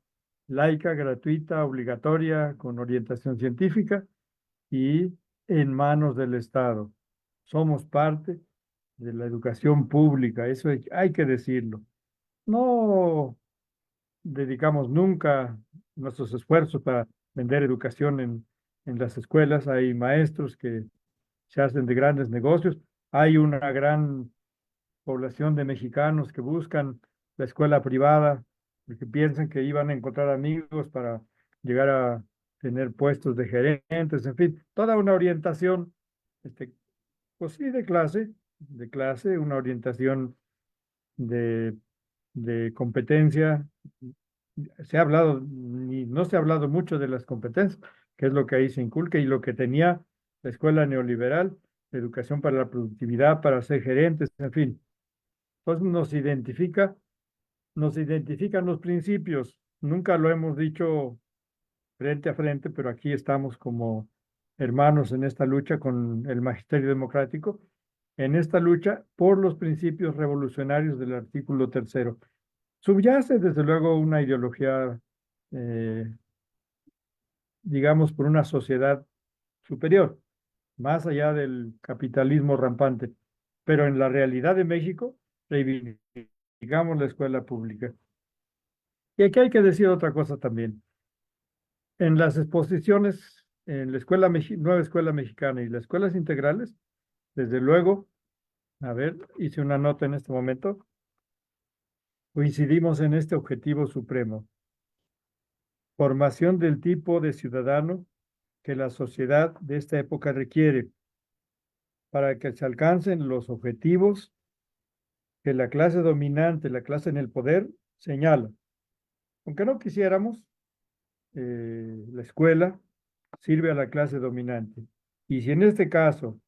laica, gratuita, obligatoria, con orientación científica y en manos del Estado. Somos parte de la educación pública, eso hay que decirlo. No dedicamos nunca nuestros esfuerzos para vender educación en las escuelas. Hay maestros que se hacen de grandes negocios. Hay una gran población de mexicanos que buscan la escuela privada porque piensan que iban a encontrar amigos para llegar a tener puestos de gerentes, en fin, toda una orientación, pues sí, de clase, una orientación de, de competencia. No se ha hablado mucho de las competencias, que es lo que ahí se inculca y lo que tenía la escuela neoliberal, la educación para la productividad, para ser gerentes, en fin. Entonces nos identifican los principios. Nunca lo hemos dicho frente a frente, pero aquí estamos como hermanos en esta lucha con el magisterio democrático, en esta lucha por los principios revolucionarios del artículo tercero. Subyace desde luego una ideología, digamos, por una sociedad superior, más allá del capitalismo rampante. Pero en la realidad de México, reivindicamos la escuela pública. Y aquí hay que decir otra cosa también. En las exposiciones, en la nueva escuela mexicana y las escuelas integrales, desde luego, a ver, hice una nota en este momento, coincidimos en este objetivo supremo: formación del tipo de ciudadano que la sociedad de esta época requiere para que se alcancen los objetivos que la clase dominante, la clase en el poder, señala. Aunque no quisiéramos, la escuela sirve a la clase dominante. Y si en este caso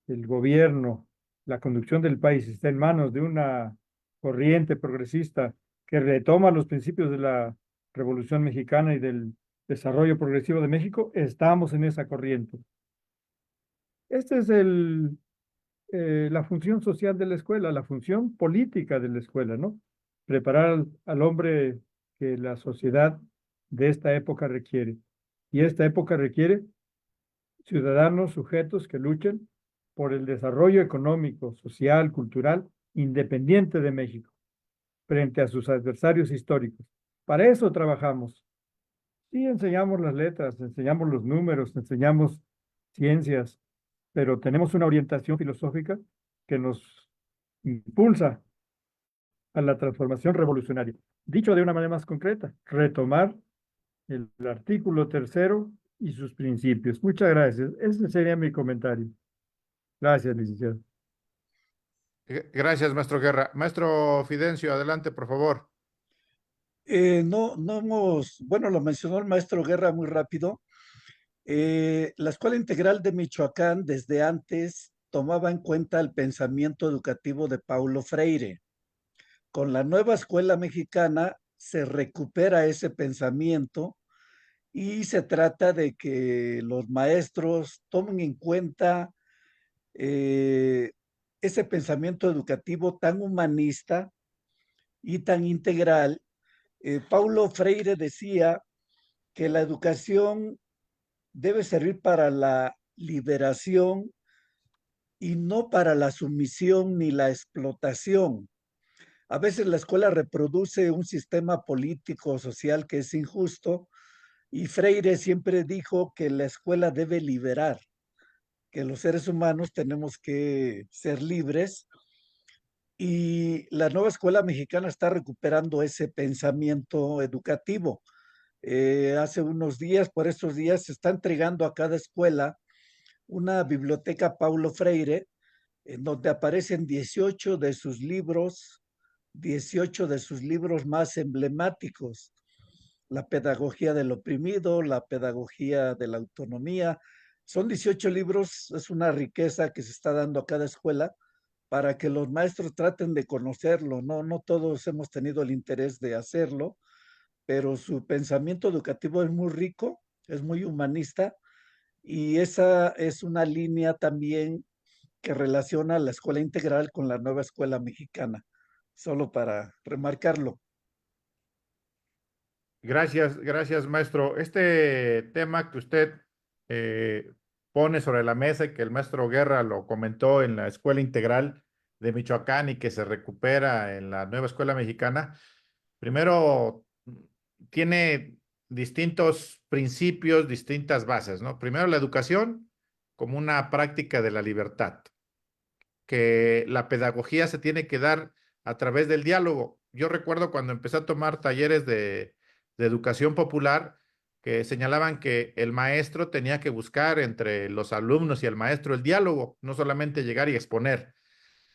el gobierno, la conducción del país está en manos de una corriente progresista que retoma los principios de la Revolución Mexicana y del desarrollo progresivo de México, estamos en esa corriente. Esta es la función social de la escuela, la función política de la escuela, ¿no? Preparar al hombre que la sociedad de esta época requiere. Y esta época requiere ciudadanos sujetos que luchen por el desarrollo económico, social, cultural, independiente de México, frente a sus adversarios históricos. Para eso trabajamos. Sí, enseñamos las letras, enseñamos los números, enseñamos ciencias, pero tenemos una orientación filosófica que nos impulsa a la transformación revolucionaria. Dicho de una manera más concreta, retomar el artículo tercero y sus principios. Muchas gracias. Ese sería mi comentario. Gracias, licenciado. Gracias, maestro Guerra. Maestro Fidencio, adelante, por favor. No hemos, bueno, lo mencionó el maestro Guerra muy rápido. La Escuela Integral de Michoacán desde antes tomaba en cuenta el pensamiento educativo de Paulo Freire. Con la nueva escuela mexicana se recupera ese pensamiento y se trata de que los maestros tomen en cuenta eh, ese pensamiento educativo tan humanista y tan integral. Paulo Freire decía que la educación debe servir para la liberación y no para la sumisión ni la explotación. A veces la escuela reproduce un sistema político, social que es injusto, y Freire siempre dijo que la escuela debe liberar, que los seres humanos tenemos que ser libres, y la nueva escuela mexicana está recuperando ese pensamiento educativo. Hace unos días, por estos días, se está entregando a cada escuela una biblioteca Paulo Freire, en donde aparecen 18 de sus libros más emblemáticos: La pedagogía del oprimido, La pedagogía de la autonomía. Son 18 libros, es una riqueza que se está dando a cada escuela para que los maestros traten de conocerlo. No todos hemos tenido el interés de hacerlo, pero su pensamiento educativo es muy rico, es muy humanista, y esa es una línea también que relaciona la escuela integral con la nueva escuela mexicana, solo para remarcarlo. Gracias, gracias, maestro. Este tema que usted eh, pone sobre la mesa y que el maestro Guerra lo comentó en la Escuela Integral de Michoacán y que se recupera en la nueva Escuela Mexicana, primero tiene distintos principios, distintas bases, ¿no? Primero, la educación como una práctica de la libertad, que la pedagogía se tiene que dar a través del diálogo. Yo recuerdo cuando empecé a tomar talleres de educación popular que señalaban que el maestro tenía que buscar entre los alumnos y el maestro el diálogo, no solamente llegar y exponer.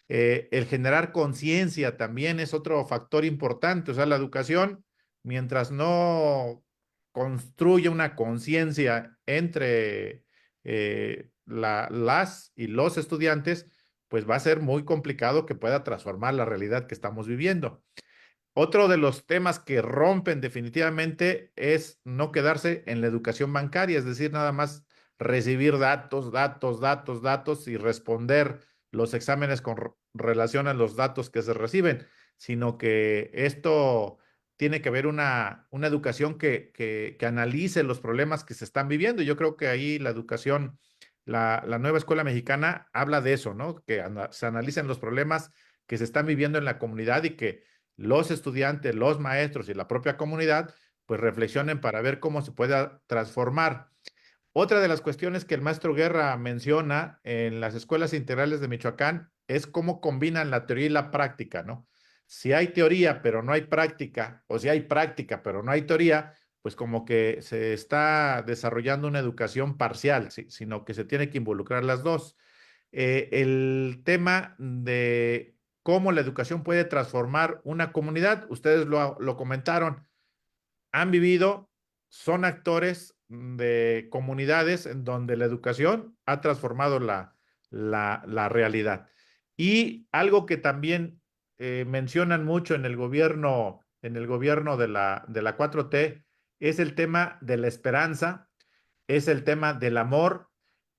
El generar conciencia también es otro factor importante. O sea, la educación, mientras no construye una conciencia entre las y los estudiantes, pues va a ser muy complicado que pueda transformar la realidad que estamos viviendo. Otro de los temas que rompen definitivamente es no quedarse en la educación bancaria, es decir, nada más recibir datos, datos, datos, datos y responder los exámenes con relación a los datos que se reciben, sino que esto tiene que haber una educación que analice los problemas que se están viviendo. Y yo creo que ahí la educación, la nueva escuela mexicana habla de eso, ¿no? Que se analicen los problemas que se están viviendo en la comunidad y que los estudiantes, los maestros y la propia comunidad, pues reflexionen para ver cómo se pueda transformar. Otra de las cuestiones que el maestro Guerra menciona en las escuelas integrales de Michoacán es cómo combinan la teoría y la práctica, ¿no? Si hay teoría pero no hay práctica, o si hay práctica pero no hay teoría, pues como que se está desarrollando una educación parcial, ¿sí? Sino que se tiene que involucrar las dos. El tema de cómo la educación puede transformar una comunidad, ustedes lo comentaron, han vivido, son actores de comunidades en donde la educación ha transformado la realidad. Y algo que también mencionan mucho en el gobierno de la 4T es el tema de la esperanza, es el tema del amor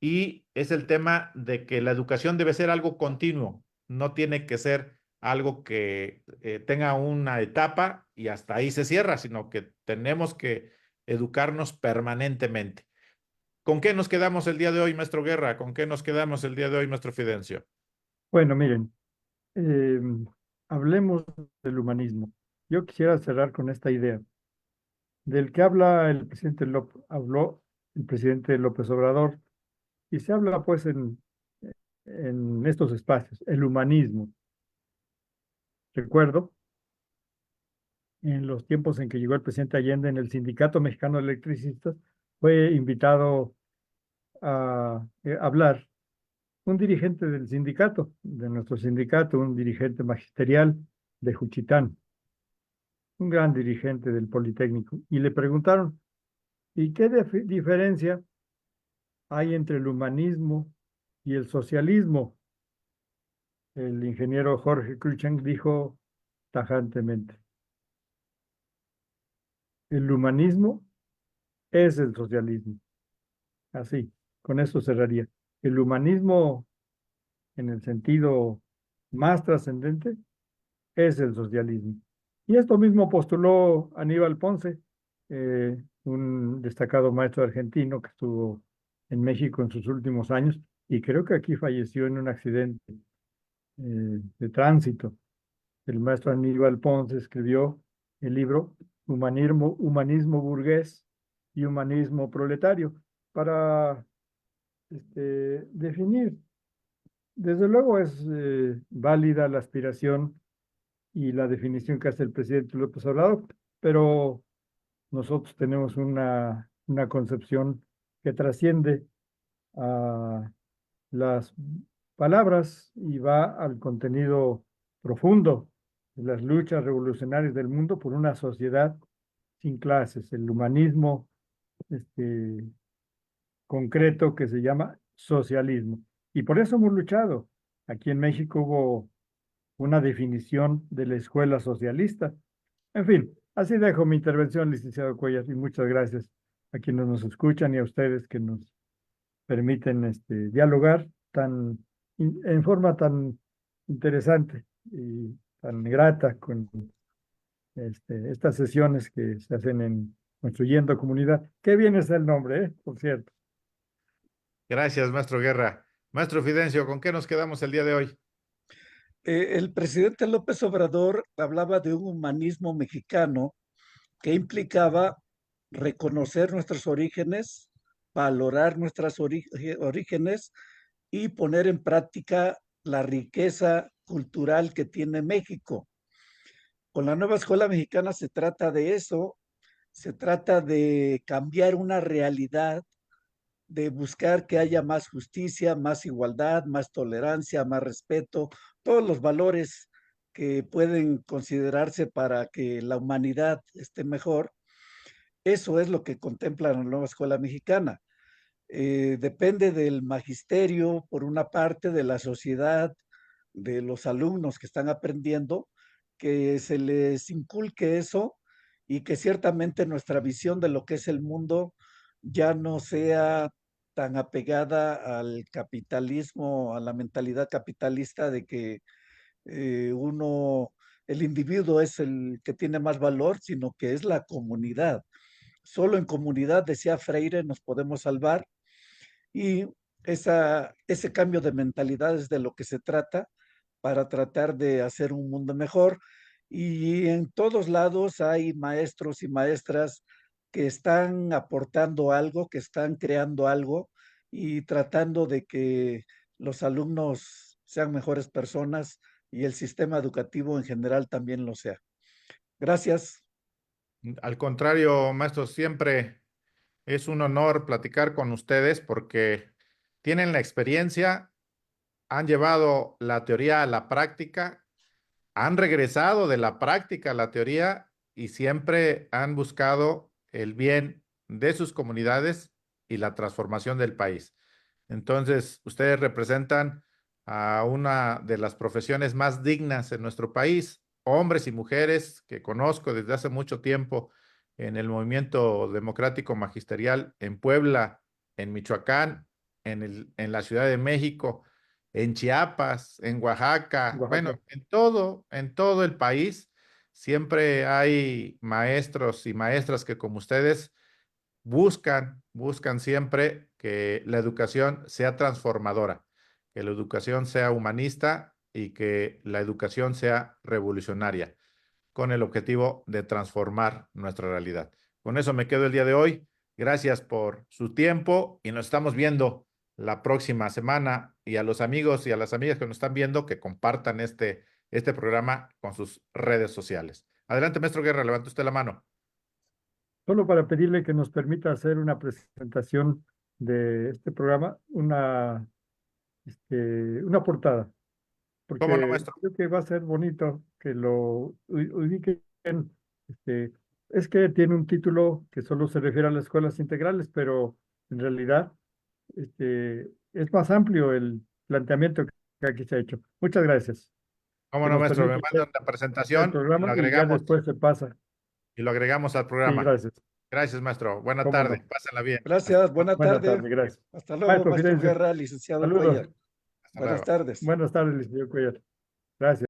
y es el tema de que la educación debe ser algo continuo, no tiene que ser algo que tenga una etapa y hasta ahí se cierra, sino que tenemos que educarnos permanentemente. ¿Con qué nos quedamos el día de hoy, maestro Guerra? ¿Con qué nos quedamos el día de hoy, maestro Fidencio? Bueno, miren, eh, hablemos del humanismo. Yo quisiera cerrar con esta idea. Del que habla el presidente habló el presidente López Obrador, y se habla pues en estos espacios, el humanismo. Recuerdo en los tiempos en que llegó el presidente Allende en el Sindicato Mexicano de Electricistas, fue invitado a hablar un dirigente del sindicato, de nuestro sindicato, un dirigente magisterial de Juchitán, un gran dirigente del Politécnico, y le preguntaron, ¿y qué diferencia hay entre el humanismo y el socialismo? El ingeniero Jorge Cruikshank dijo tajantemente, el humanismo es el socialismo. Así, con eso cerraría. El humanismo, en el sentido más trascendente, es el socialismo. Y esto mismo postuló Aníbal Ponce, un destacado maestro argentino que estuvo en México en sus últimos años y creo que aquí falleció en un accidente de tránsito. El maestro Aníbal Ponce escribió el libro Humanismo burgués y humanismo proletario para definir. Desde luego es válida la aspiración y la definición que hace el presidente López Obrador, pero nosotros tenemos una concepción que trasciende a las palabras y va al contenido profundo de las luchas revolucionarias del mundo por una sociedad sin clases, el humanismo este, concreto que se llama socialismo. Y por eso hemos luchado. Aquí en México hubo una definición de la escuela socialista. En fin, así dejo mi intervención, licenciado Cuellar, y muchas gracias a quienes nos escuchan y a ustedes que nos permiten dialogar en forma tan interesante y tan grata con estas sesiones que se hacen en Construyendo Comunidad. Qué bien es el nombre, por cierto. Gracias, maestro Guerra. Maestro Fidencio, ¿con qué nos quedamos el día de hoy? El presidente López Obrador hablaba de un humanismo mexicano que implicaba reconocer nuestros orígenes, valorar nuestros orígenes y poner en práctica la riqueza cultural que tiene México. Con la nueva escuela mexicana se trata de eso, se trata de cambiar una realidad, de buscar que haya más justicia, más igualdad, más tolerancia, más respeto, todos los valores que pueden considerarse para que la humanidad esté mejor. Eso es lo que contempla la nueva escuela mexicana. Depende del magisterio, por una parte, de la sociedad, de los alumnos que están aprendiendo, que se les inculque eso y que ciertamente nuestra visión de lo que es el mundo ya no sea tan apegada al capitalismo, a la mentalidad capitalista de que el individuo es el que tiene más valor, sino que es la comunidad. Solo en comunidad, decía Freire, nos podemos salvar y ese cambio de mentalidad es de lo que se trata para tratar de hacer un mundo mejor. Y en todos lados hay maestros y maestras que están aportando algo, que están creando algo y tratando de que los alumnos sean mejores personas y el sistema educativo en general también lo sea. Gracias. Al contrario, maestro, siempre es un honor platicar con ustedes porque tienen la experiencia, han llevado la teoría a la práctica, han regresado de la práctica a la teoría y siempre han buscado el bien de sus comunidades y la transformación del país. Entonces, ustedes representan a una de las profesiones más dignas en nuestro país, hombres y mujeres que conozco desde hace mucho tiempo en el movimiento democrático magisterial en Puebla, en Michoacán, en la Ciudad de México, en Chiapas, en Oaxaca, bueno, Oaxaca. en todo el país, siempre hay maestros y maestras que como ustedes buscan siempre que la educación sea transformadora, que la educación sea humanista y que la educación sea revolucionaria, con el objetivo de transformar nuestra realidad. Con eso me quedo el día de hoy. Gracias por su tiempo y nos estamos viendo la próxima semana. Y a los amigos y a las amigas que nos están viendo, que compartan este programa con sus redes sociales. Adelante, maestro Guerra, levante usted la mano. Solo para pedirle que nos permita hacer una presentación de este programa, una portada, ¿Cómo no, porque maestro? creo que va a ser bonito que lo ubiquen. Este, es que tiene un título que solo se refiere a las escuelas integrales, pero en realidad es más amplio el planteamiento que aquí se ha hecho. Muchas gracias. ¿Cómo Que no, nos maestro? Me permite mandan la hacer el presentación programa y ya después se pasa. y lo agregamos al Sí, programa. gracias. Gracias, maestro. Buena Cómo tarde. no. Pásenla bien. Gracias. Buena Buena tarde. tarde, gracias. Hasta luego, Maestro maestro Firenze, Guerra, licenciado saludos. Cuellar. Hasta Buenas luego. tardes. Buenas tardes, licenciado Cuellar. Gracias.